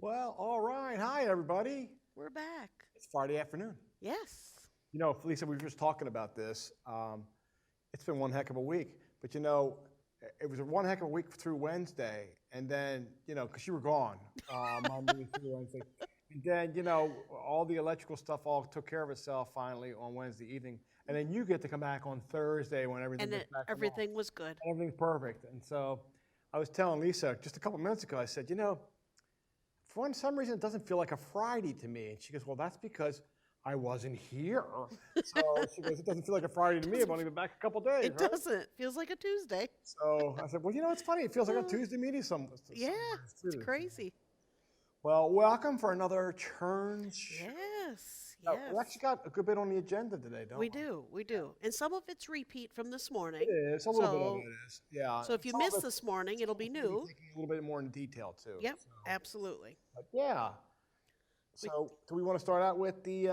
Well, all right. Hi, everybody. We're back. It's Friday afternoon. Yes. You know, Lisa, we were just talking about this. It's been one heck of a week. But, it was one heck of a week through Wednesday. And then, because you were gone Monday through Wednesday. And then, all the electrical stuff all took care of itself finally on Wednesday evening. And then you get to come back on Thursday when everything gets back to normal. Everything was good. Everything's perfect. And so I was telling Lisa just a couple minutes ago, I said, for some reason, it doesn't feel like a Friday to me. And she goes, well, that's because I wasn't here. So she goes, it doesn't feel like a Friday to me. I've only been back a couple days. It doesn't. Feels like a Tuesday. So I said, well, it's funny. It feels like a Tuesday meeting. Yeah, it's crazy. Well, welcome for another Churns. Yes. We actually got a good bit on the agenda today, don't we? We do. And some of it's repeat from this morning. It is. A little bit of it is. Yeah. So if you missed this morning, it'll be new. A little bit more in detail, too. Yep, absolutely. But yeah. So do we want to start out with the,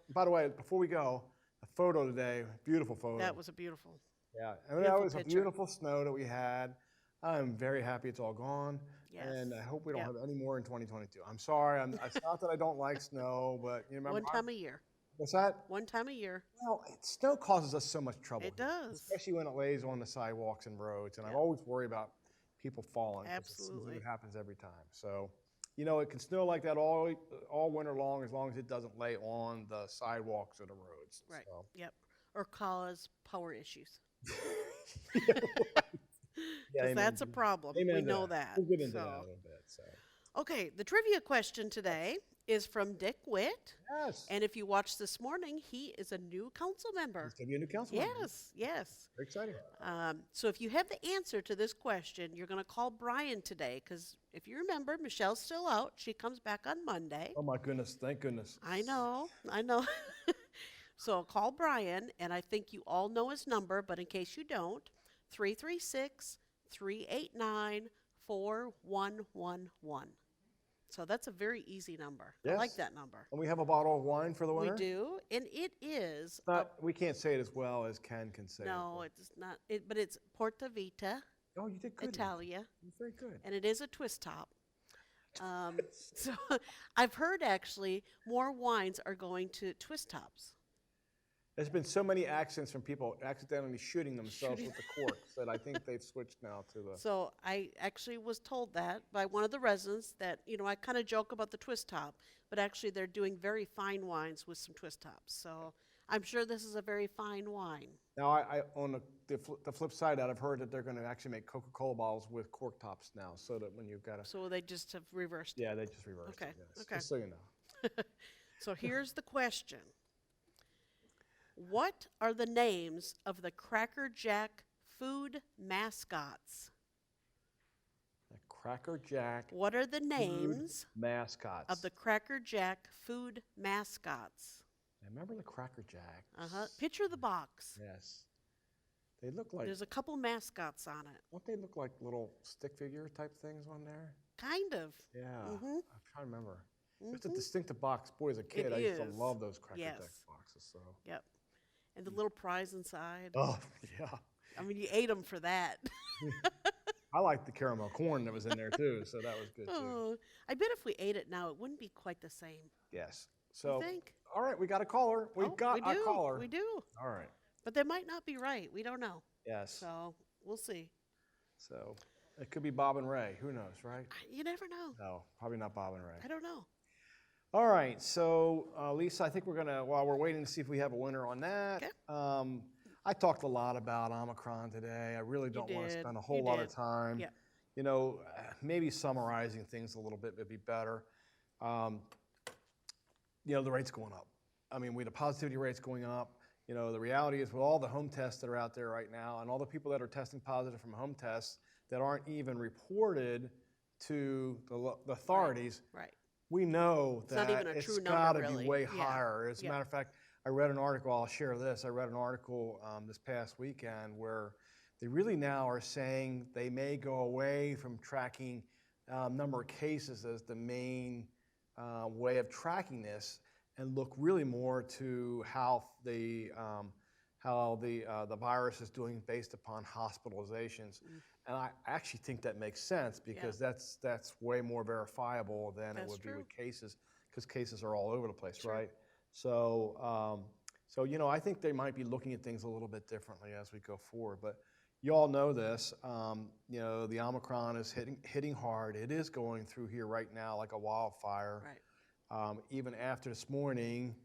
by the way, before we go, the photo today, beautiful photo. That was a beautiful. Yeah, and that was a beautiful snow that we had. I'm very happy it's all gone. Yes. And I hope we don't have any more in 2022. I'm sorry. It's not that I don't like snow, but one time a year. What's that? One time a year. Well, snow causes us so much trouble. It does. Especially when it lays on the sidewalks and roads. And I always worry about people falling. Absolutely. It happens every time. So, it can snow like that all winter long as it doesn't lay on the sidewalks or the roads. Right. So. Yep. Or cause power issues. Yeah, that's a problem. We know that. We'll get into that a little bit. So. Okay, the trivia question today is from Dick Witt. Yes. And if you watched this morning, he is a new council member. He's going to be a new council member. Yes. Very exciting. So if you have the answer to this question, you're going to call Brian today because if you remember, Michelle's still out. She comes back on Monday. Oh, my goodness. Thank goodness. I know. So call Brian, and I think you all know his number, but in case you don't, 336-389-4111. So that's a very easy number. Yes. I like that number. And we have a bottle of wine for the winner? We do, and it is... we can't say it as well as Ken can say it. No, it's not. But it's Porta Vita. Oh, you did good. Italia. Very good. And it is a twist top. So I've heard, actually, more wines are going to twist tops. There's been so many accidents from people accidentally shooting themselves with the corks that I think they've switched now to the... So I actually was told that by one of the residents that, I kind of joke about the twist top, but actually they're doing very fine wines with some twist tops. So I'm sure this is a very fine wine. Now, I on the flip side, I've heard that they're going to actually make Coca-Cola bottles with cork tops now, so that when you've got a... So they just have reversed it. Yeah, they just reversed it. Yes. Okay. Just so you know. So here's the question. What are the names of the Cracker Jack food mascots? The Cracker Jack. What are the names mascots of the Cracker Jack food mascots? I remember the Cracker Jack. Picture the box. Yes. They look like... There's a couple mascots on it. Don't they look like little stick figure type things on there? Kind of. Yeah. Mm-hmm. I'm trying to remember. It's a distinctive box. Boy, as a kid, I used to love those Cracker Jack boxes. So. Yep. And the little prize inside. Oh, yeah. I mean, you ate them for that. I liked the caramel corn that was in there, too, so that was good, too. I bet if we ate it now, it wouldn't be quite the same. Yes. So, you think? All right, we got a caller. We've got a caller. We do. All right. But they might not be right. We don't know. Yes. So, we'll see. So, it could be Bob and Ray. Who knows, right? You never know. No, probably not Bob and Ray. I don't know. All right, so Lisa, I think we're going to, while we're waiting to see if we have a winner on that, okay. I talked a lot about Omicron today. I really don't want to spend a whole lot of time. Yeah. Maybe summarizing things a little bit would be better. The rate's going up. I mean, the positivity rate's going up. The reality is with all the home tests that are out there right now and all the people that are testing positive from home tests that aren't even reported to the authorities. Right. We know that it's got to be way higher. As a matter of fact, I read an article, I'll share this. I read an article this past weekend where they really now are saying they may go away from tracking number of cases as the main way of tracking this and look really more to how the virus is doing based upon hospitalizations. And I actually think that makes sense because that's way more verifiable than it would be with cases, because cases are all over the place, right? So, I think they might be looking at things a little bit differently as we go forward. But you all know this, the Omicron is hitting hard. It is going through here right now like a wildfire. Right. Even after this morning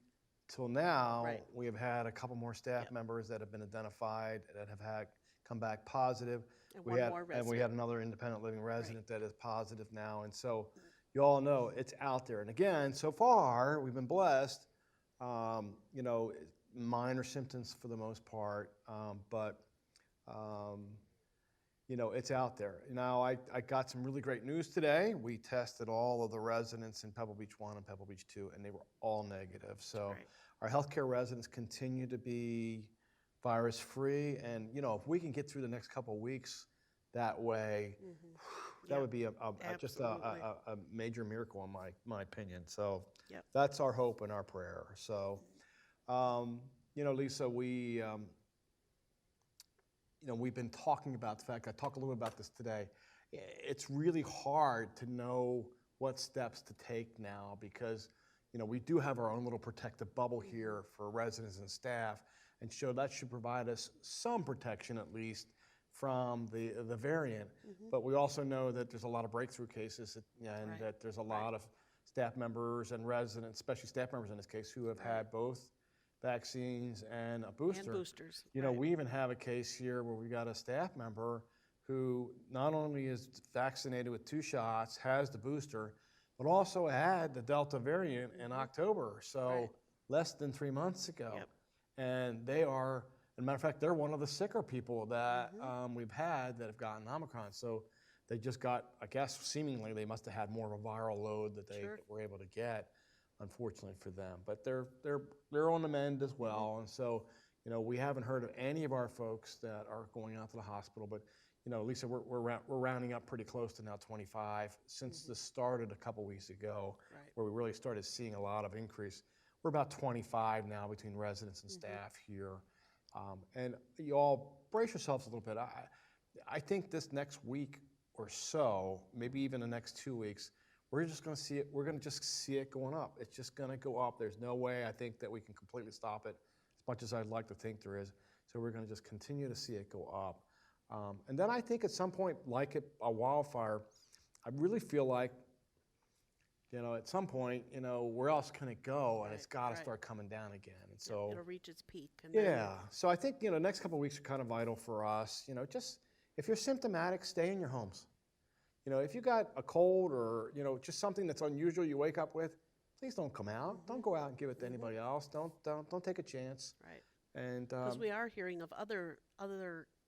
till now, we have had a couple more staff members that have been identified that have come back positive. And we had another independent living resident that is positive now. And so you all know it's out there. And again, so far, we've been blessed, minor symptoms for the most part, but it's out there. Now, I got some really great news today. We tested all of the residents in Pebble Beach 1 and Pebble Beach 2, and they were all negative. So our healthcare residents continue to be virus-free. And, if we can get through the next couple of weeks that way, that would be just a major miracle in my opinion. So that's our hope and our prayer. So, Lisa, we've been talking about the fact, I talked a little bit about this today, it's really hard to know what steps to take now because, we do have our own little protective bubble here for residents and staff, and so that should provide us some protection at least from the variant. But we also know that there's a lot of breakthrough cases and that there's a lot of staff members and residents, especially staff members in this case, who have had both vaccines and a booster. And boosters. We even have a case here where we got a staff member who not only is vaccinated with 2 shots, has the booster, but also had the Delta variant in October, so less than 3 months ago. And they are, as a matter of fact, they're one of the sicker people that we've had that have gotten Omicron. So they just got, I guess, seemingly they must have had more of a viral load that they were able to get, unfortunately for them. But they're on the mend as well. And so, we haven't heard of any of our folks that are going out to the hospital. But, Lisa, we're rounding up pretty close to now 25 since this started a couple weeks ago, where we really started seeing a lot of increase. We're about 25 now between residents and staff here. And you all brace yourselves a little bit. I think this next week or so, maybe even the next 2 weeks, we're just going to see it. We're going to just see it going up. It's just going to go up. There's no way I think that we can completely stop it, as much as I'd like to think there is. So we're going to just continue to see it go up. And then I think at some point, like a wildfire, I really feel like, at some point, where else can it go? And it's got to start coming down again. And so it'll reach its peak. And so I think, the next couple of weeks are kind of vital for us. Just if you're symptomatic, stay in your homes. If you got a cold or, just something that's unusual you wake up with, please don't come out. Don't go out and give it to anybody else. Don't take a chance. Right. And because we are hearing of other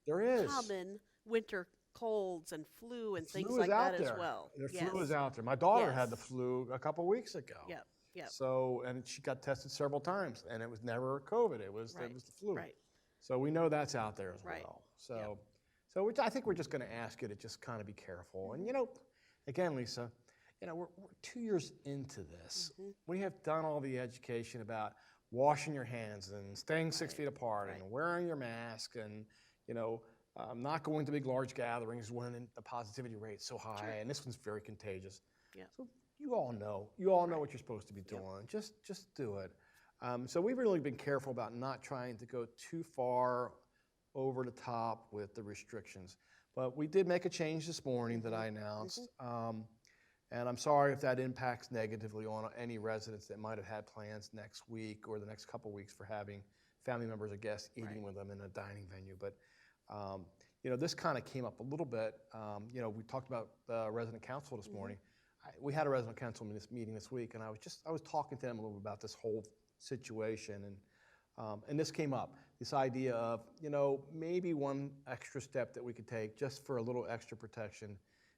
there is common winter colds and flu and things like that as well. The flu is out there. My daughter had the flu a couple weeks ago. So, and she got tested several times, and it was never COVID. It was the flu. So we know that's out there as well. So, I think we're just going to ask you to just kind of be careful. And again, Lisa, we're 2 years into this. We have done all the education about washing your hands and staying 6 feet apart and wearing your mask and not going to big large gatherings when the positivity rate's so high, and this one's very contagious. So you all know what you're supposed to be doing. Just do it. So we've really been careful about not trying to go too far over the top with the restrictions. But we did make a change this morning that I announced. And I'm sorry if that impacts negatively on any residents that might have had plans next week or the next couple weeks for having family members or guests eating with them in a dining venue. But this kind of came up a little bit. We talked about the resident council this morning. We had a resident council meeting this week, and I was talking to them a little bit about this whole situation, and this came up. This idea of maybe one extra step that we could take just for a little extra protection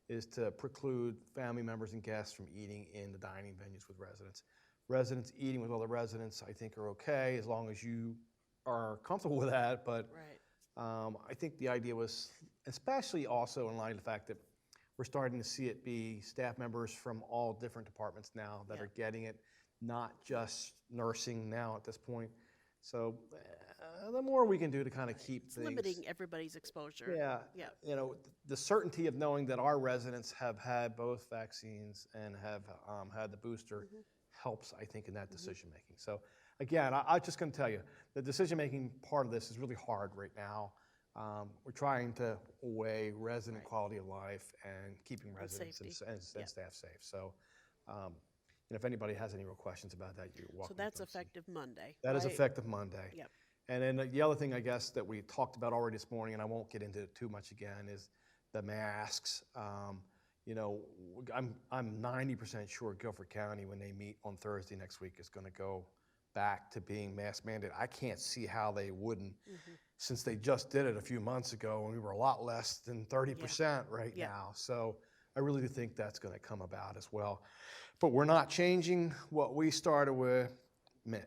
is to preclude family members and guests from eating in the dining venues with residents. Residents eating with other residents, I think, are okay as long as you are comfortable with that. But I think the idea was, especially also in light of the fact that we're starting to see it be staff members from all different departments now that are getting it, not just nursing now at this point. So the more we can do to kind of keep It's things. limiting everybody's exposure. Yeah, Yeah. the certainty of knowing that our residents have had both vaccines and have had the booster helps, I think, in that decision making. So again, I'm just going to tell you, the decision making part of this is really hard right now. We're trying to weigh resident quality of life and keeping residents and staff safe. So if anybody has any real questions about that, you're welcome. So that's to come see. effective Monday. That is right? effective Monday. Yep. And then the other thing, I guess, that we talked about already this morning, and I won't get into it too much again, is the masks. I'm 90% sure Guilford County, when they meet on Thursday next week, is going to go back to being mask mandated. I can't see how they wouldn't, since they just did it a few months ago, and we were a lot less than 30% right now. So I really do think that's going to come about as well. But we're not changing what we started with.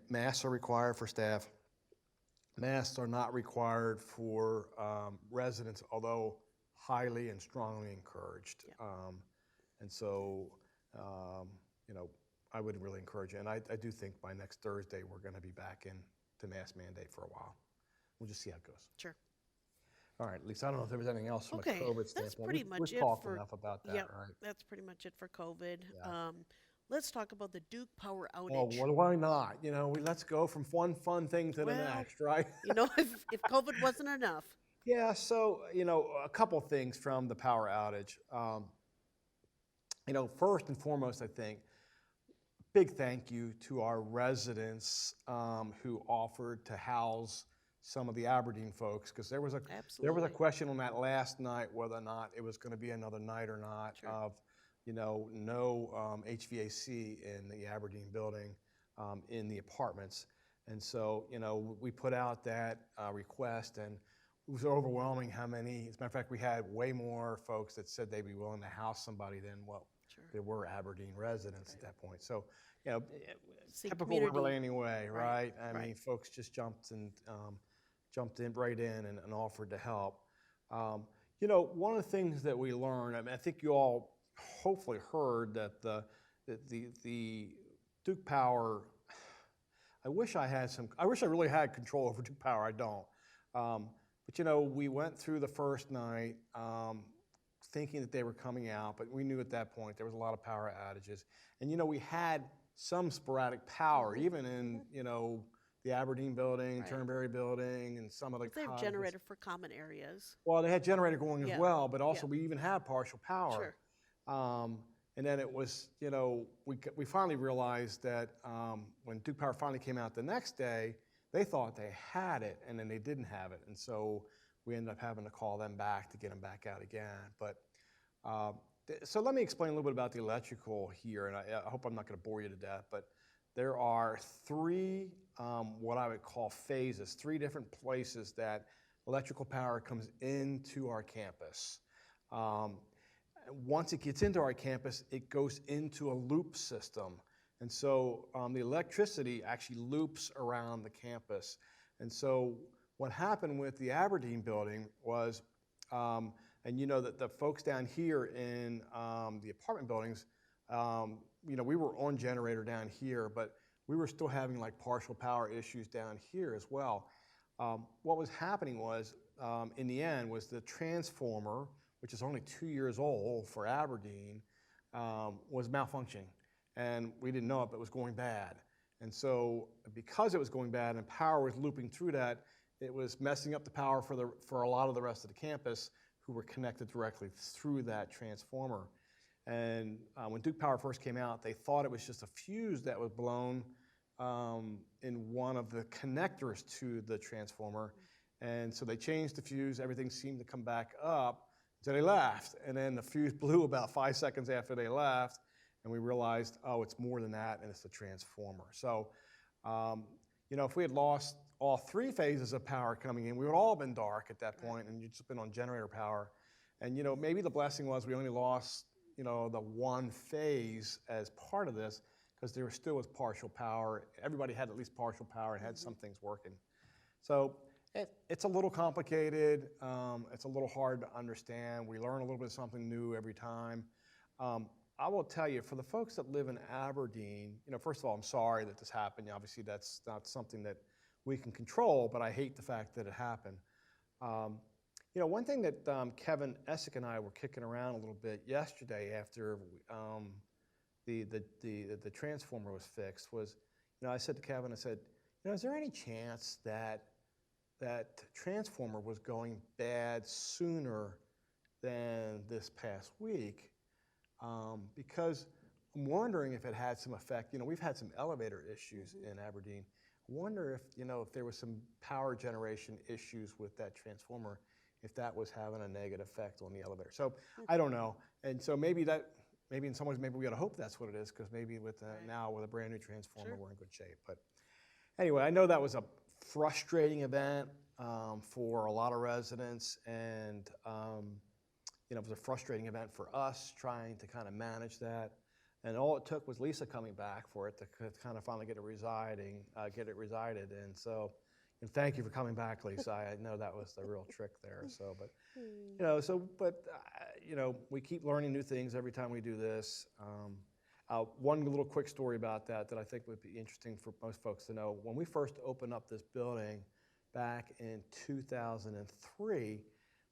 Masks are required for staff. Masks are not required for residents, although highly and strongly encouraged. And so, I would really encourage you. And I do think by next Thursday, we're going to be back into mask mandate for a while. We'll just see how it goes. Sure. All right, Lisa, I don't know if there was anything else from a COVID standpoint. That's pretty much We've it talked for, enough about that, right? That's pretty much it for COVID. Yeah. Let's talk about the Duke Power outage. Oh, well, why not? Let's go from one fun thing to the next, right? If COVID wasn't enough. Yeah, so, a couple things from the power outage. First and foremost, I think, big thank you to our residents who offered to house some of the Aberdeen folks, because there was a question on that last night whether or not it was going to be another night or not of no HVAC in the Aberdeen building in the apartments. And so, we put out that request, and it was overwhelming how many. As a matter of fact, we had way more folks that said they'd be willing to house somebody than what there were Aberdeen residents at that point. So, typical Riverland anyway, right? I mean, folks just jumped right in and offered to help. One of the things that we learned, I think you all hopefully heard that the Duke Power, I wish I really had control over Duke Power. I don't. But we went through the first night thinking that they were coming out, but we knew at that point there was a lot of power outages. And we had some sporadic power, even in the Aberdeen building, Turnberry building, and some of the. They have generator for common areas. Well, they had generator going as well, but also we even had partial power. Sure. And then it was, we finally realized that when Duke Power finally came out the next day, they thought they had it, and then they didn't have it. And so we ended up having to call them back to get them back out again. But so let me explain a little bit about the electrical here, and I hope I'm not going to bore you to death, but there are three, what I would call phases, three different places that electrical power comes into our campus. Once it gets into our campus, it goes into a loop system. And so the electricity actually loops around the campus. And so what happened with the Aberdeen building was, and that the folks down here in the apartment buildings, we were on generator down here, but we were still having like partial power issues down here as well. What was happening was, in the end, was the transformer, which is only 2 years old for Aberdeen, was malfunctioning. And we didn't know it, but it was going bad. And so because it was going bad and power was looping through that, it was messing up the power for a lot of the rest of the campus who were connected directly through that transformer. And when Duke Power first came out, they thought it was just a fuse that was blown in one of the connectors to the transformer. And so they changed the fuse, everything seemed to come back up, so they left. And then the fuse blew about 5 seconds after they left, and we realized, oh, it's more than that, and it's the transformer. So, if we had lost all three phases of power coming in, we would all have been dark at that point, and you'd just been on generator power. And, maybe the blessing was we only lost, the one phase as part of this, because there still was partial power. Everybody had at least partial power and had some things working. So it's a little complicated. It's a little hard to understand. We learn a little bit of something new every time. I will tell you, for the folks that live in Aberdeen, first of all, I'm sorry that this happened. Obviously, that's not something that we can control, but I hate the fact that it happened. One thing that Kevin Essick and I were kicking around a little bit yesterday after the transformer was fixed was, I said to Kevin, I said, is there any chance that transformer was going bad sooner than this past week? Because I'm wondering if it had some effect. We've had some elevator issues in Aberdeen. I wonder if there was some power generation issues with that transformer, if that was having a negative effect on the elevator. So I don't know. And so maybe in some ways, maybe we ought to hope that's what it is, because maybe now with a brand new transformer, we're in good shape. But anyway, I know that was a frustrating event for a lot of residents, and it was a frustrating event for us trying to kind of manage that. And all it took was Lisa coming back for it to kind of finally get it resided. And so, and thank you for coming back, Lisa. I know that was the real trick there. So, but we keep learning new things every time we do this. One little quick story about that I think would be interesting for most folks to know. When we first opened up this building back in 2003,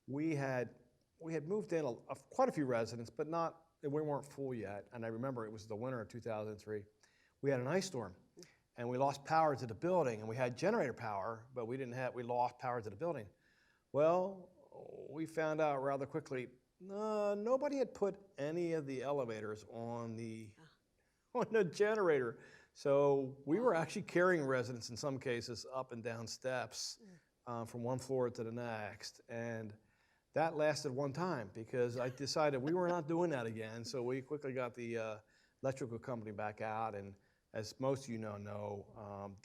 we had moved in quite a few residents, but we weren't full yet. And I remember it was the winter of 2003. We had an ice storm, and we lost power to the building, and we had generator power, but we lost power to the building. Well, we found out rather quickly, nobody had put any of the elevators on the generator. So we were actually carrying residents in some cases up and down steps from one floor to the next. And that lasted one time because I decided we were not doing that again. So we quickly got the electrical company back out. And as most of you know,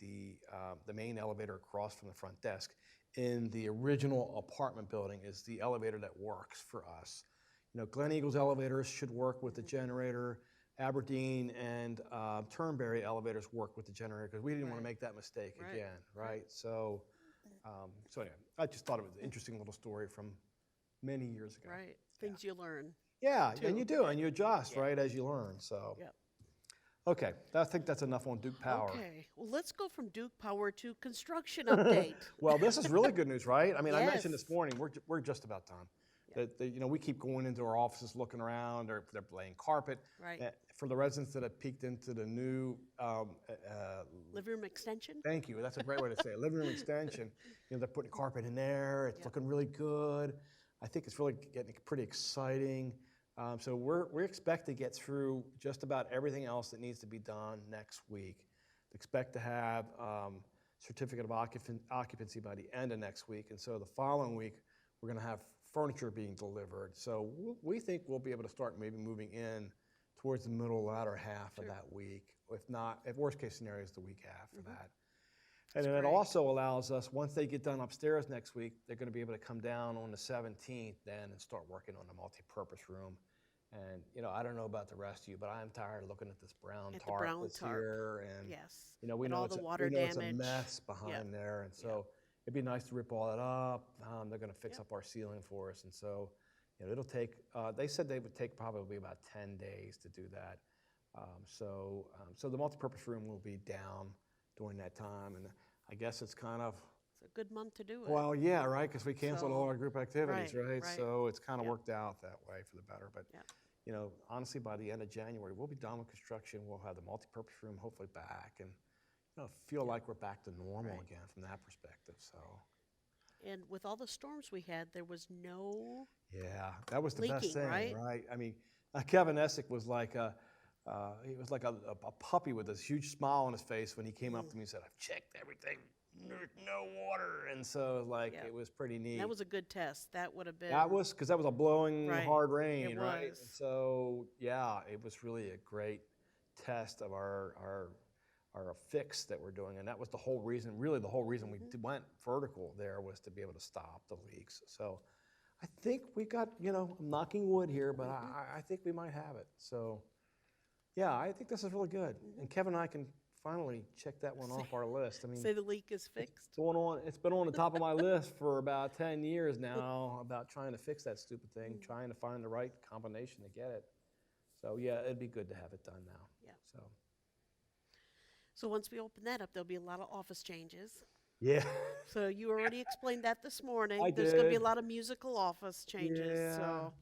the main elevator across from the front desk in the original apartment building is the elevator that works for us. Glen Eagle's elevators should work with the generator. Aberdeen and Turnberry elevators work with the generator because we didn't want to make that mistake again, right? So anyway, I just thought it was an interesting little story from many years ago. Right, things you learn. Yeah, and you do, and you adjust, right, as you learn, so. Yep. Okay, I think that's enough on Duke Power. Okay, well, let's go from Duke Power to construction update. Well, this is really good news, right? I mean, Yes. I mentioned this morning, we're just about done. We keep going into our offices, looking around, they're laying carpet. Right. For the residents that have peeked into the new living room extension. Thank you. That's a great way to say it. Living room extension. They're putting carpet in there. It's looking really good. I think it's really getting pretty exciting. So we expect to get through just about everything else that needs to be done next week. Expect to have certificate of occupancy by the end of next week, and so the following week we're going to have furniture being delivered. So we think we'll be able to start maybe moving in towards the middle, latter half of that week. If worst case scenario is the week after that. And then it also allows us, once they get done upstairs next week, they're going to be able to come down on the 17th then and start working on the multi-purpose room. And, I don't know about the rest of you, but I'm tired of looking at this brown tarp that's here. And, we know it's a mess behind there. And so it'd be nice to rip all that up. They're going to fix up our ceiling for us. And so, it'll take, they said they would take probably about 10 days to do that. So the multi-purpose room will be down during that time. And I guess it's kind of... It's a good month to do it. Well, yeah, right, because we canceled all our group activities, right? So it's kind of worked out that way for the better. But, honestly, by the end of January, we'll be done with construction. We'll have the multi-purpose room hopefully back and feel like we're back to normal again from that perspective. So. And with all the storms we had, there was no that was the leaking, best thing, right? I mean, Kevin Essick was like he was like a puppy with this huge smile on his face when he came up to me and said, "I've checked everything. There's no water." And so it was pretty neat. That was a good test. That would have been. That was because that was a blowing hard rain, right? Was. So it was really a great test of our fix that we're doing, and that was the whole reason. Really, the whole reason we went vertical there was to be able to stop the leaks. So I think we got, I'm knocking wood here, but I think we might have it. So I think this is really good, and Kevin and I can finally check that one off our list. I mean, say the leak is fixed. It's been on the top of my list for about 10 years now about trying to fix that stupid thing, trying to find the right combination to get it. So it'd be good to have it done now. So once we open that up, there'll be a lot of office changes. Yeah. So you already explained that this morning. I There's going to be a did. lot of musical office changes. Yeah. So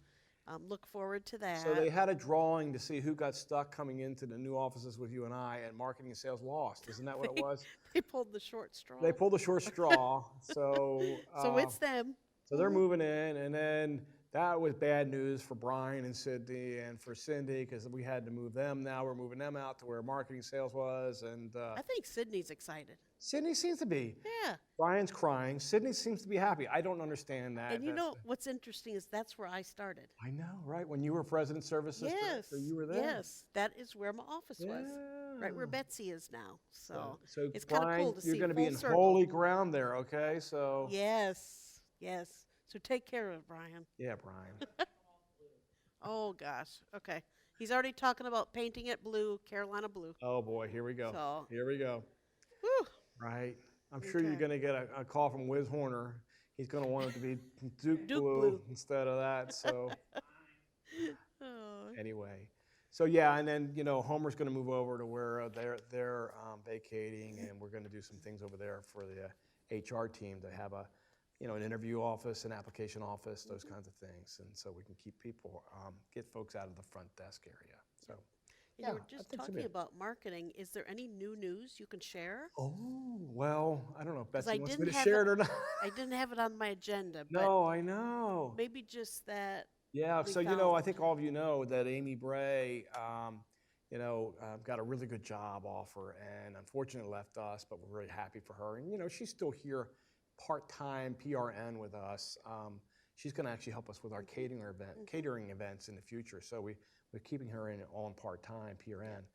look forward to So that. they had a drawing to see who got stuck coming into the new offices with you and I, and marketing and sales lost. Isn't that what it was? They pulled the short straw. They pulled a short straw. So So it's them. so they're moving in, and then that was bad news for Brian and Sydney and for Cindy because we had to move them. Now we're moving them out to where marketing sales was, and I think Sydney's excited. Sydney seems to be. Yeah. Brian's crying. Sydney seems to be happy. I don't understand that. And you know what's interesting is that's where I started. I know, right? When you were president service sister, Yes. so you were there. Yes. That is where my office was. Right where Yeah. Betsy is now. So So it's kind of Brian, cool to see you're going to be full in circle. holy ground there, okay? So Yes. Yes. So take care of it, Brian. yeah, Brian. Oh gosh. Okay. He's already talking about painting it blue, Carolina blue. Oh boy, here we go. So- Here we go. Whew. Right. I'm sure you're Okay. going to get a call from Wiz Horner. He's going to want it to be Duke, Duke blue, blue. instead of that. So Oh. anyway, so yeah, and then Homer's going to move over to where they're vacating, and we're going to do some things over there for the HR team to have an interview office, an application office, those kinds of things, and so we can keep people get folks out of the front desk area. So. You Yeah, were I just think so, talking yeah. about marketing. Is there any new news you can share? Oh, well, I don't know if 'Cause Betsy I wants me didn't to have share it- it or not. I didn't have it on my agenda, but No, I know. maybe just that. Yeah, we so I found- think all of you know that Amy Bray, got a really good job offer and unfortunately left us, but we're really happy for her. And she's still here part-time PRN with us. She's going to actually help us with our catering events in the future. So we're keeping her in on part-time PRN.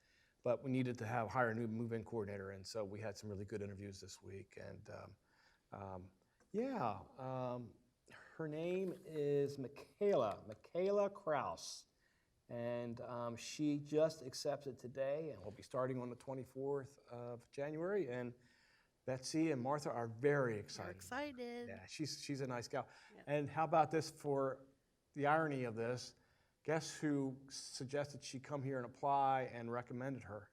But we needed to hire a new move-in coordinator, and so we had some really good interviews this week. And her name is Michaela Kraus, and she just accepted today, and will be starting on the 24th of January. And Betsy and Martha are very We're excited. excited. Yeah, she's a nice gal. Yep. And how about this for the irony of this? Guess who suggested she come here and apply and recommended her?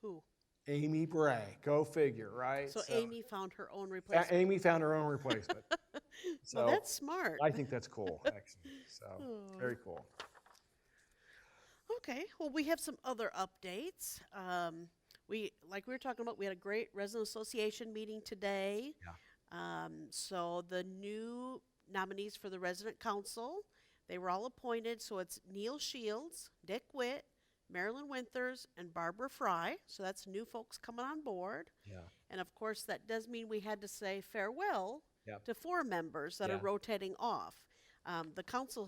Who? Amy Bray. Go figure, right? So Amy found her own replacement. Amy found her own replacement. So Well, that's smart. I think that's cool, actually. So Oh. very cool. Okay. Well, we have some other updates. Like we were talking about, we had a great resident association meeting today. So the new nominees for the resident council, they were all appointed. So it's Neil Shields, Dick Witt, Marilyn Winters, and Barbara Fry. So that's new folks coming on board. Yeah. And of course, that does mean we had to say farewell Yep. to 4 members that are Yeah. rotating off. The council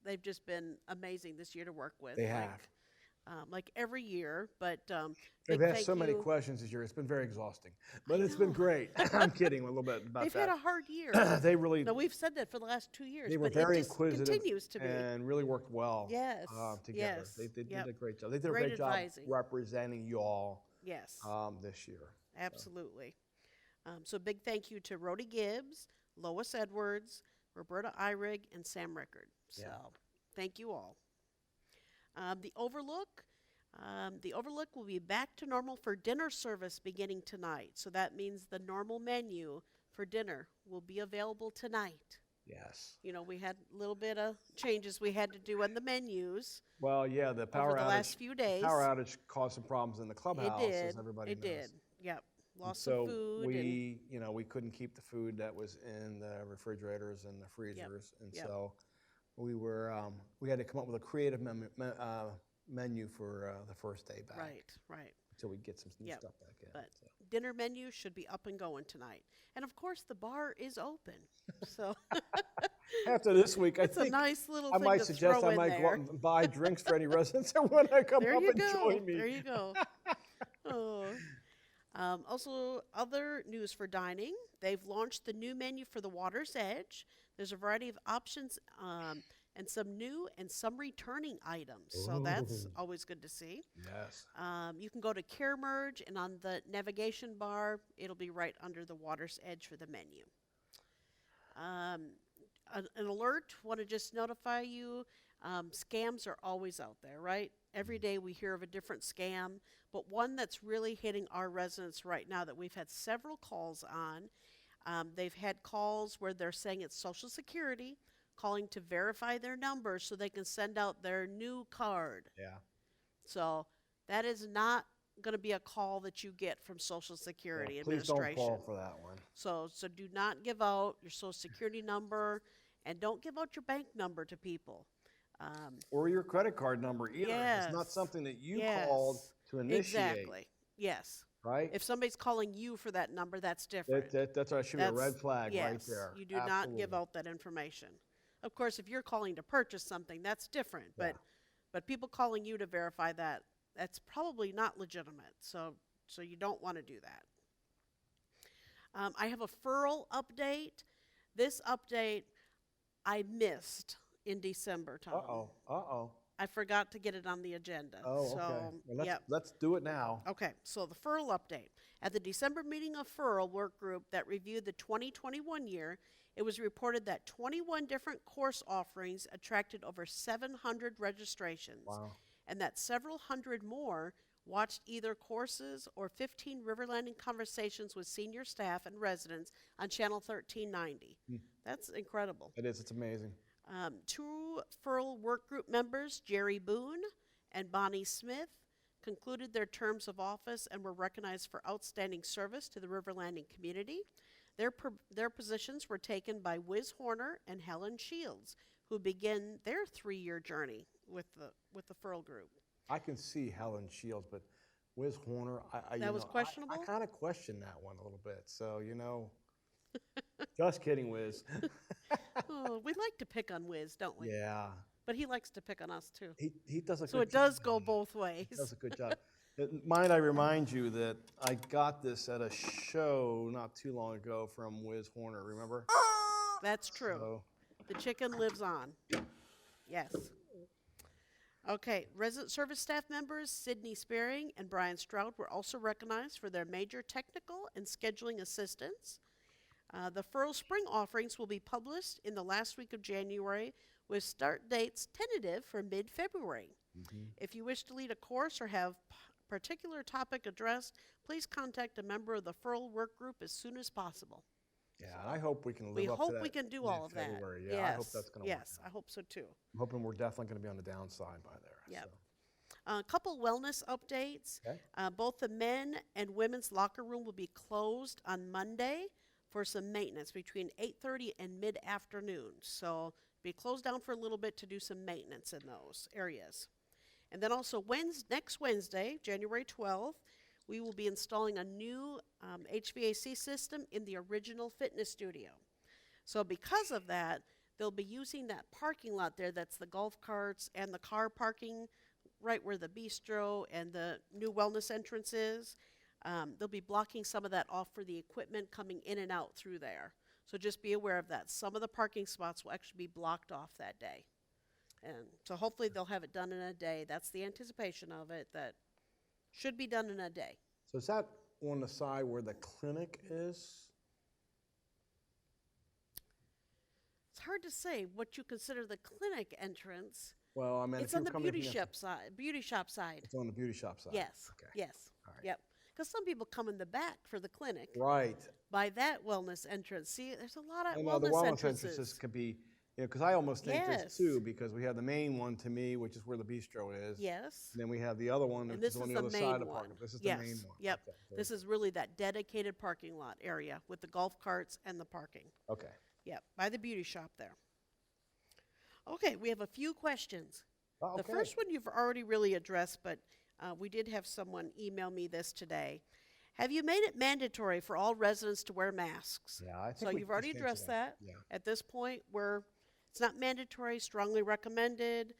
they've just been amazing this year to work with. They like, have. Like every year, but They've big asked thank so many you. questions this year. It's been very exhausting, but it's been great. I'm kidding a little bit about They've that. had a hard year. They really, No, we've said that for the last 2 years, they were but very it just inquisitive continues to be. and really worked well Yes, together. yes, They did yep. a great job. They did a Great great job advising. representing you all Yes, this year. absolutely. So big thank you to Rhodey Gibbs, Lois Edwards, Roberta Eyrig, and Sam Rickard. So Yeah. thank you all. The Overlook will be back to normal for dinner service beginning tonight. So that means the normal menu for dinner will be available tonight. Yes. We had a little bit of changes we had to do on the menus Well, yeah, the power over the outage. last few days. Power outage caused some problems in the clubhouse, It did. as everybody It knows. did. Yep. And Lost so some food. we couldn't keep the food that was in the refrigerators and the freezers, and Yep. so we had to come up with a creative menu for the first day back. Right. Until we get some new Yep. stuff back in. But so. dinner menu should be up and going tonight. And of course, the bar is open. So After this week, I it's a think nice little I thing might to suggest throw I in might go there. out and buy drinks for any residents that want to come There up you and go. join me. There you go. Oh. Also, other news for dining. They've launched the new menu for the Water's Edge. There's a variety of options and some new and some returning items. So that's Ooh. always good to see. Yes. You can go to Care Merge, and on the navigation bar, it'll be right under the Water's Edge for the menu. An alert, want to just notify you, Scams are always out there, right? Every day we hear of a different scam, but one that's really hitting our residents right now that we've had several calls on. They've had calls where they're saying it's Social Security, calling to verify their number so they can send out their new card. Yeah. So that is not going to be a call that you get from Social Security Yeah, please Administration. don't fall for that one. So do not give out your Social Security number, and don't give out your bank number to people. Or your credit card number either. It's not Yes. something that you Yes. called to initiate. Exactly. Yes. Right? If somebody's calling you for that number, that's different. That's why it should be a red flag right Yes, there. you do not give out that information. Of course, if you're calling to purchase something, that's different. Yeah. But people calling you to verify that, that's probably not legitimate. So you don't want to do that. I have a furl update. This update I missed in December, Tom. Uh-oh. I forgot to get it on the agenda. Oh, so, okay. Well, yep. let's do it now. Okay, so the furl update. At the December meeting of furl work group that reviewed the 2021 year, it was reported that 21 different course offerings attracted over 700 registrations. Wow. And that several hundred more watched either courses or 15 River Landing conversations with senior staff and residents on Channel 1390. That's incredible. It is. It's amazing. Two furl work group members, Jerry Boone and Bonnie Smith, concluded their terms of office and were recognized for outstanding service to the River Landing community. Their positions were taken by Wiz Horner and Helen Shields, who begin their 3-year journey with the furl group. I can see Helen Shields, but Wiz Horner, That was questionable? I kind of question that one a little bit. So, just kidding, Wiz. Oh, we like to pick on Wiz, don't we? Yeah. But he likes to pick on us too. He does a good job. So it does go both ways. He does a good job. Mind I remind you that I got this at a show not too long ago from Wiz Horner, remember? That's true. So, The chicken lives on. Yes. Okay, resident service staff members Sydney Spearing and Brian Stroud were also recognized for their major technical and scheduling assistance. The furl spring offerings will be published in the last week of January with start dates tentative for mid-February. If you wish to lead a course or have particular topic addressed, please contact a member of the furl work group as soon as possible. yeah, and I hope we can live We up to hope that we can do all of that. mid-February. Yeah, Yes. I hope that's going to work. Yes, I hope so too. I'm hoping we're definitely going to be on the downside by there. Yep. So. A couple wellness updates. Okay. Both the men and women's locker room will be closed on Monday for some maintenance between 8:30 and mid-afternoon. So be closed down for a little bit to do some maintenance in those areas. And then also next Wednesday, January 12th, we will be installing a new HVAC system in the original fitness studio. So because of that, they'll be using that parking lot there that's the golf carts and the car parking right where the bistro and the new wellness entrance is. They'll be blocking some of that off for the equipment coming in and out through there. So just be aware of that. Some of the parking spots will actually be blocked off that day. And so hopefully they'll have it done in a day. That's the anticipation of it, that should be done in a day. So is that on the side where the clinic is? It's hard to say what you consider the clinic entrance. Well, I mean, It's if on you're the coming beauty from shop side. Beauty shop side. It's on the beauty shop side. Yes. Okay. Yes. All right. Yep. Because some people come in the back for the clinic. Right. By that wellness entrance. See, there's a lot of I know the wellness wellness entrances. entrances could be, because I almost think there's Yes. two, because we have the main one to me, which is where the bistro is. Yes. And then we have the other one, And which this is on is the the other side main of the one. parking. This is Yes. the main one. Yep. Okay. This is really that dedicated parking lot area with the golf carts and the parking. Okay. Yep. By the beauty shop there. Okay, we have a few questions. Oh, The okay. first one you've already really addressed, but we did have someone email me this today. Have you made it mandatory for all residents to wear masks? Yeah, I think So we you've already just addressed answered that. Yeah. At this point, it's not mandatory, strongly recommended.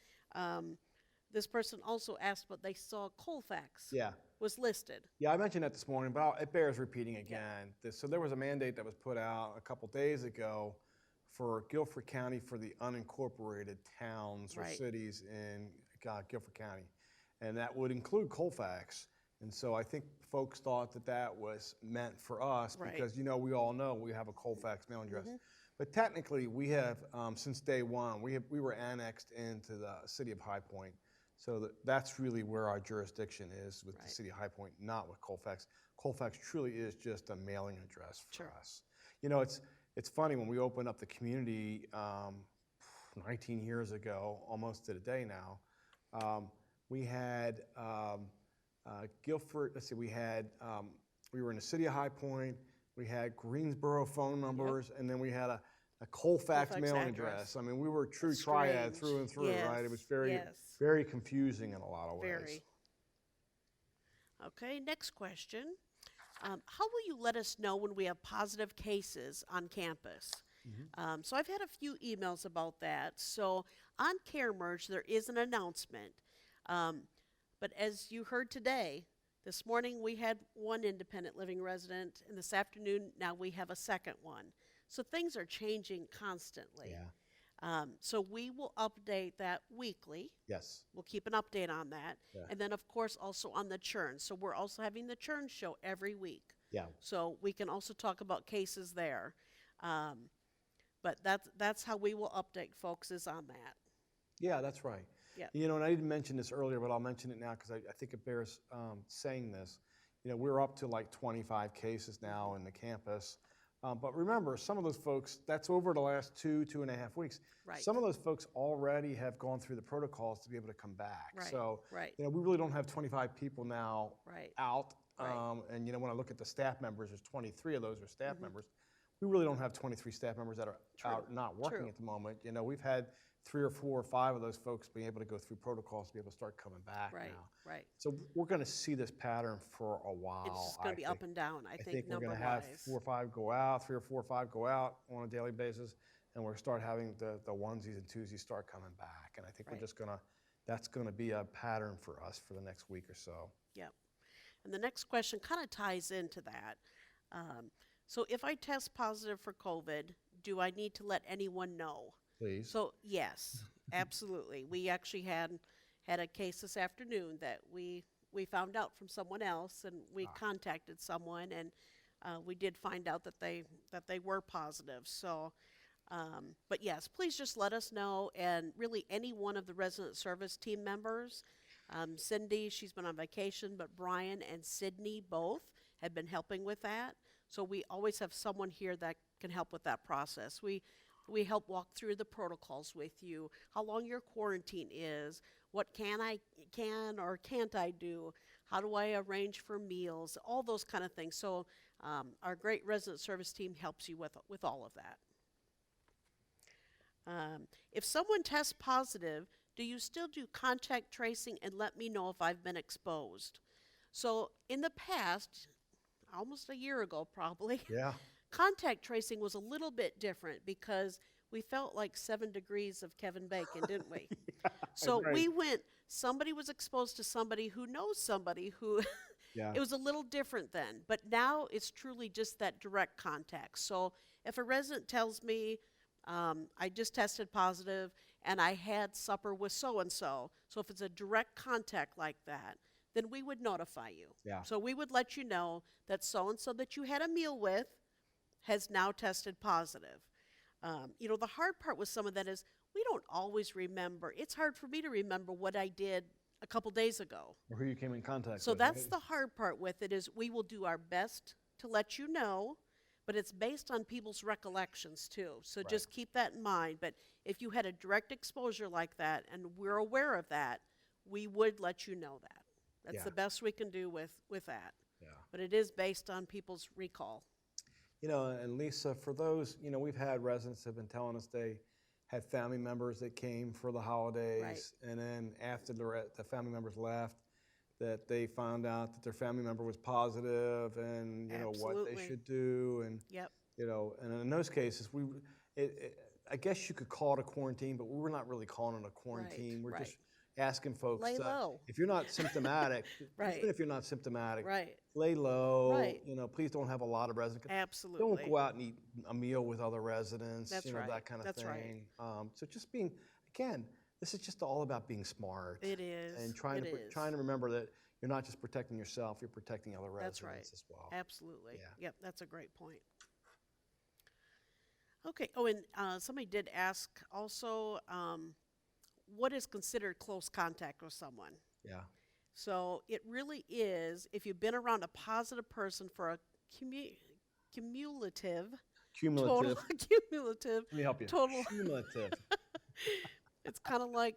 This person also asked, but they saw Colfax Yeah. was listed. Yeah, I mentioned that this morning, but it bears repeating again. So there was a mandate that was put out a couple days ago for Guilford County for the unincorporated towns or Right. cities in Guilford County. And that would include Colfax. And so I think folks thought that that was meant for us Right. because, we all know we have a Colfax mailing address. But technically, we have, since day one, we were annexed into the city of High Point. So that's really where our jurisdiction is with the city of High Point, not with Colfax. Colfax truly is just a mailing address for us. You know, it's funny, when we opened up the community 19 years ago, almost to the day now, we had Guilford, let's see, we were in the city of High Point, we had Greensboro phone numbers, and then we had a Colfax mailing address. I mean, we were a true triad through and through, right? It was very confusing in a lot of ways. Very. Okay, next question. How will you let us know when we have positive cases on campus? So I've had a few emails about that. So on Care Merge, there is an announcement. But as you heard today, this morning we had one independent living resident, and this afternoon now we have a second one. So things are changing constantly. So we will update that weekly. Yes. We'll keep an update on that. And then, of course, also on the Churns. So we're also having the Churns show every week. So we can also talk about cases there. But that's how we will update folks, is on that. Yeah, that's right. You know, and I didn't mention this earlier, but I'll mention it now because I think it bears saying this. You know, we're up to like 25 cases now in the campus. But remember, some of those folks, that's over the last 2.5 weeks. Some of those folks already have gone through the protocols to be able to come back. So, you know, we really don't have 25 people now out. And, you know, when I look at the staff members, there's 23 of those are staff members. We really don't have 23 staff members that are out not working at the moment. You know, we've had 3 or 4 or 5 of those folks being able to go through protocols to be able to start coming back now. So we're going to see this pattern for a while. It's just going to be up and down, I think we're going to have 4 or 5 go out, 3 or 4 or 5 go out on a daily basis, and we'll start having the onesies and twosies start coming back. And I think we're just going to, that's going to be a pattern for us for the next week or so. Yep. And the next question kind of ties into that. So if I test positive for COVID, do I need to let anyone know? Please. So yes, absolutely. We actually had a case this afternoon that we found out from someone else, and we contacted someone, and we did find out that they were positive. So, but yes, please just let us know, and really any one of the resident service team members. Cindy, she's been on vacation, but Brian and Sydney both have been helping with that. So we always have someone here that can help with that process. We help walk through the protocols with you, how long your quarantine is, what can or can't I do, how do I arrange for meals, all those kind of things. So our great resident service team helps you with all of that. If someone tests positive, do you still do contact tracing and let me know if I've been exposed? So in the past, almost a year ago probably, contact tracing was a little bit different because we felt like 7 degrees of Kevin Bacon, didn't we? So we went, somebody was exposed to somebody who knows somebody who, it was a little different then. But now it's truly just that direct contact. So if a resident tells me, I just tested positive and I had supper with so-and-so, so if it's a direct contact like that, then we would notify you. So we would let you know that so-and-so that you had a meal with has now tested positive. You know, the hard part with some of that is we don't always remember. It's hard for me to remember what I did a couple days ago. Or who you came in contact with. So that's the hard part with it, is we will do our best to let you know, but it's based on people's recollections too. So just keep that in mind. But if you had a direct exposure like that and we're aware of that, we would let you know that. That's the best we can do with that. But it is based on people's recall. You know, and Lisa, for those, you know, we've had residents that have been telling us they had family members that came for the holidays, and then after the family members left, that they found out that their family member was positive, and you know what they should do, and you know, and in those cases, I guess you could call it a quarantine, but we're not really calling it a quarantine. We're just asking folks lay low. If you're not symptomatic, even if you're not symptomatic, lay low. You know, please don't have a lot of residents. Absolutely. Don't go out and eat a meal with other residents. That's you know, that kind of thing. So just being, again, this is just all about being smart. It is. And trying to remember that you're not just protecting yourself, you're protecting other residents as well. Absolutely. Yep, that's a great point. Okay. Oh, and somebody did ask also, what is considered close contact with someone? Yeah. So it really is if you've been around a positive person for a cumulative, total, Cumulative. cumulative, Let me help you. total. Cumulative. It's kind of like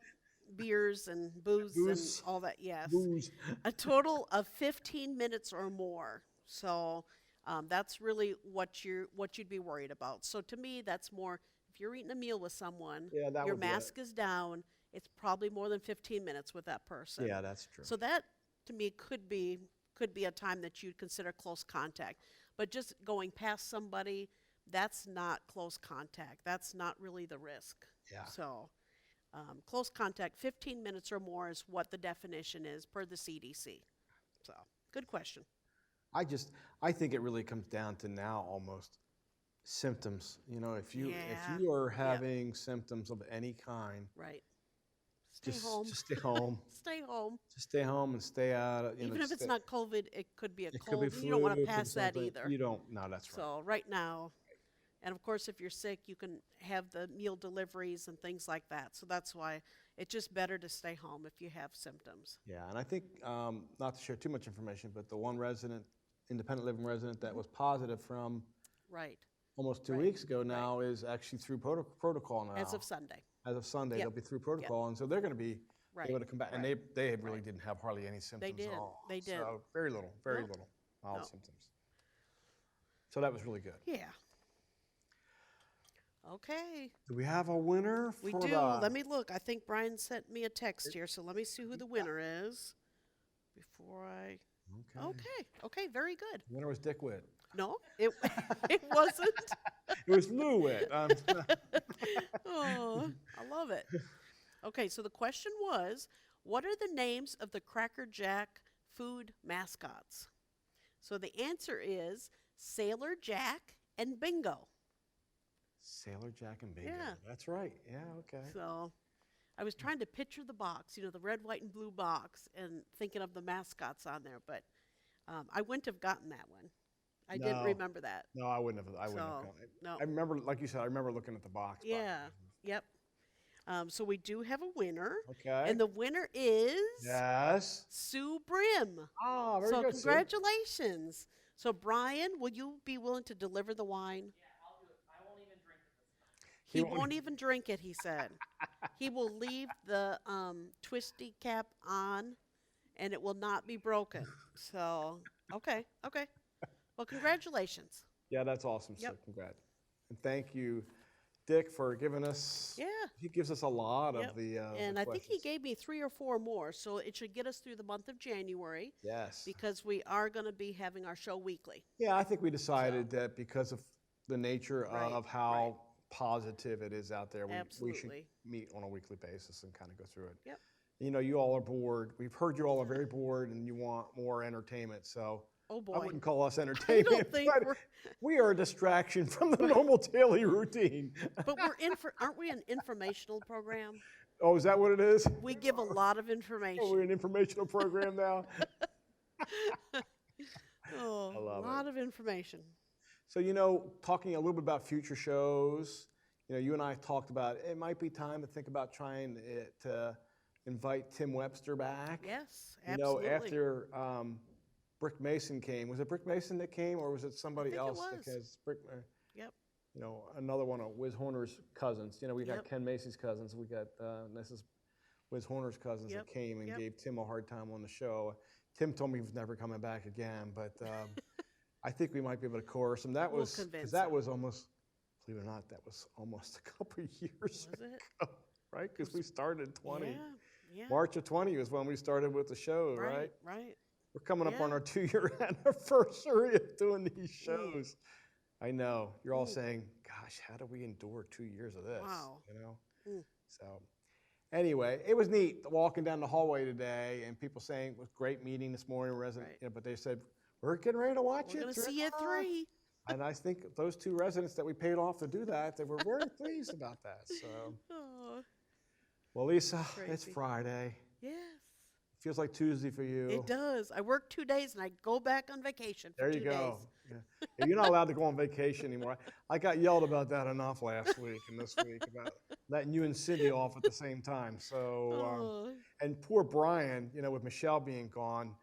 beers and booze and Booze. all that. Yes, Booze. a total of 15 minutes or more. So that's really what you'd be worried about. So to me, that's more if you're eating a meal with someone, Yeah, that your would be it. mask is down. It's probably more than 15 minutes with that person. Yeah, that's true. So that to me could be a time that you'd consider close contact. But just going past somebody, that's not close contact. That's not really the risk. Yeah. So close contact, 15 minutes or more is what the definition is per the CDC. So good question. I think it really comes down to now almost symptoms. If you are having symptoms of any kind, Right. Stay home. Just stay home. Stay home. Just stay home and stay out. Even if it's not COVID, it could be a it cold. could be flu, You don't want to it could be pass that something. either. You don't. No, that's right. So right now, and of course, if you're sick, you can have the meal deliveries and things like that. So that's why it's just better to stay home if you have symptoms. Yeah, and I think not to share too much information, but the one independent living resident that was positive from Right. almost 2 Right. weeks ago now is actually through protocol now. As of Sunday. As of Sunday, Yep. they'll be through protocol, and so they're going to be Right. able to come back. And Right. they really didn't have hardly any symptoms did. at all. They did. So very little mild No. symptoms. So that was really good. Yeah. Okay. Do we have a winner? We for do. the- Let me look. I think Brian sent me a text here, so let me see who the winner is before I. Okay. Very good. The winner was Dick Witt. No, it it wasn't. It was Lou Witt. Oh, I love it. Okay, so the question was, what are the names of the Cracker Jack food mascots? So the answer is Sailor Jack and Bingo. Sailor Jack and Bingo. Yeah. That's right. Yeah, okay. So I was trying to picture the box, the red, white, and blue box, and thinking of the mascots on there, but I wouldn't have gotten that one. I didn't No. remember that. No, I wouldn't have. So, gone. no. I remember, like you said, I remember looking at the box. Yeah. Yep. So we do have a winner. Okay. And the winner is Yes. Sue Brim. Ah, very So good. Sue. congratulations. So Brian, will you be willing to deliver the wine? Yeah, I'll do it. I won't even drink it this time. He won't even drink it, he said. He will leave the twisty cap on and it will not be broken. So, okay. Well, congratulations. Yeah, that's awesome. Yep. So congrats. And thank you, Dick, for giving us. Yeah. He gives us a lot Yep. of the. And the I think he questions. gave me 3 or 4 more, so it should get us through the month of January Yes. because we are going to be having our show weekly. Yeah, I think we decided that because of the nature Right, of how positive it is out there, we should Absolutely. meet on a weekly basis and kind of go through it. Yep. You all are bored. We've heard you all are very bored and you want more entertainment. So Oh I boy. wouldn't call us entertainment, think but we're- we are a distraction from the normal daily routine. But aren't we an informational program? Oh, is that what it is? We give a lot of Oh, information. we're an informational program now. Oh, I love a lot of information. So, talking a little bit about future shows, you and I talked about it might be time to think about trying to invite Tim Webster back. Yes, absolutely. After Brick Mason came. Was it Brick Mason that came or was it somebody think it else? was. Because Brick, Yep. another one of Wiz Horner's cousins. We've got Yep. Ken Macy's cousins. We got, this is Wiz Horner's cousins Yep, that came and yep. gave Tim a hard time on the show. Tim told me he was never coming back again, but I think we might be able to coerce him. That We'll was, convince because that him. was almost, believe it or not, that was almost a couple of years Was it? ago, right? Because we started in 20. Yeah. March of 20 was when we started with the show, right? Right. We're coming up on Yeah. our 2-year anniversary of doing these shows. I know. You're all saying, gosh, how do we endure 2 years of this? Wow. Mm. So anyway, it was neat walking down the hallway today and people saying it was a great meeting this morning, resident, Right. but they said, we're getting ready to watch We're it. going to 3 see you at o'clock." 3. And I think those 2 residents that we paid off to do that, they were very pleased about that. So, Oh, well, Lisa, it's Crazy. Friday. yes. Feels like Tuesday for you. It does. I work 2 days and I go back on vacation for There you 2 go. days. Yeah. Yeah, you're not allowed to go on vacation anymore. I got yelled about that enough last week and this week about letting you and Cindy off at the same time. So, Oh, and poor Brian, with Michelle being gone,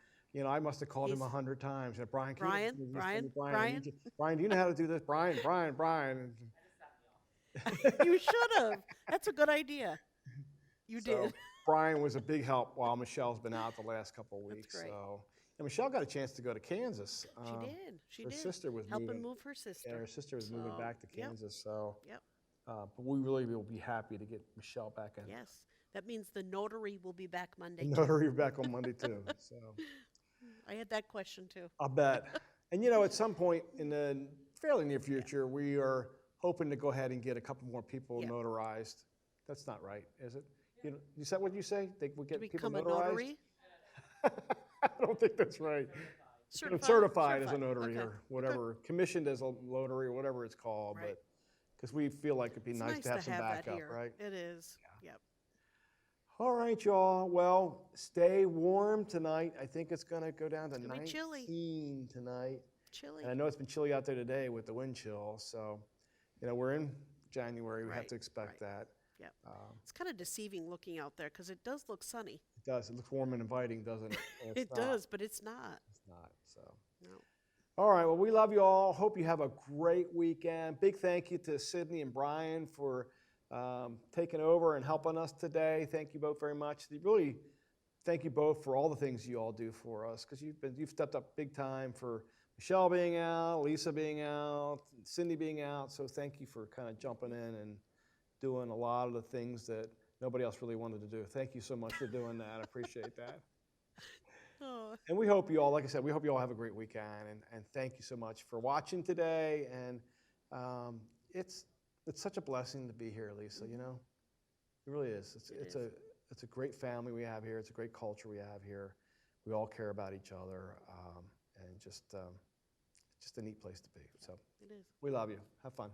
I must have called him He's- 100 times. Brian, Brian, you Brian, Brian, Brian. Brian, do you know how to do this? Brian. And You should have. That's a good idea. You so did. Brian was a big help while Michelle's been out the last couple of weeks. That's great. So, and Michelle got a chance to go to Kansas. She did. She her did. sister was Helping moving. move her sister. Yeah, her sister was moving So, back to yep. Kansas. So, Yep. but we really will be happy to get Michelle back in. Yes. That means the notary will be back Monday. The too. notary back on Monday too. So I had that question too. I'll bet. And at some point in the fairly near future, we are hoping to go ahead and get a couple more people Yeah. notarized. That's not right, is it? Is that what you say? They will get To people become a notarized? notary? I don't think that's right. Certified as a notary or whatever, commissioned as a notary or whatever it's called. Right. But because we feel like it'd be It's nice to have some that backup, here. right? It is. Yep. All right, y'all. Well, stay warm tonight. I think it's going to go down to It's gonna be 19 chilly. tonight. Chilly. And I know it's been chilly out there today with the wind chill. So, we're in January. We have Right, to expect right. that. Yep. It's kind of deceiving looking out there because it does look sunny. It does. It looks warm and inviting, doesn't it? And it's It not. does, but it's not. It's not. So. No. All right. Well, we love you all. Hope you have a great weekend. Big thank you to Sydney and Brian for taking over and helping us today. Thank you both very much. Really, thank you both for all the things you all do for us because you've stepped up big time for Michelle being out, Lisa being out, Cindy being out. So thank you for kind of jumping in and doing a lot of the things that nobody else really wanted to do. Thank you so much for doing that. I appreciate that. Oh, And we hope you all, like I said, we hope you all have a great weekend. And thank you so much for watching today. And it's such a blessing to be here, Lisa. It really is. It's a great family we have here. It's a great culture we have here. We all care about each other, and just a neat place to be. So it is. we love you. Have fun.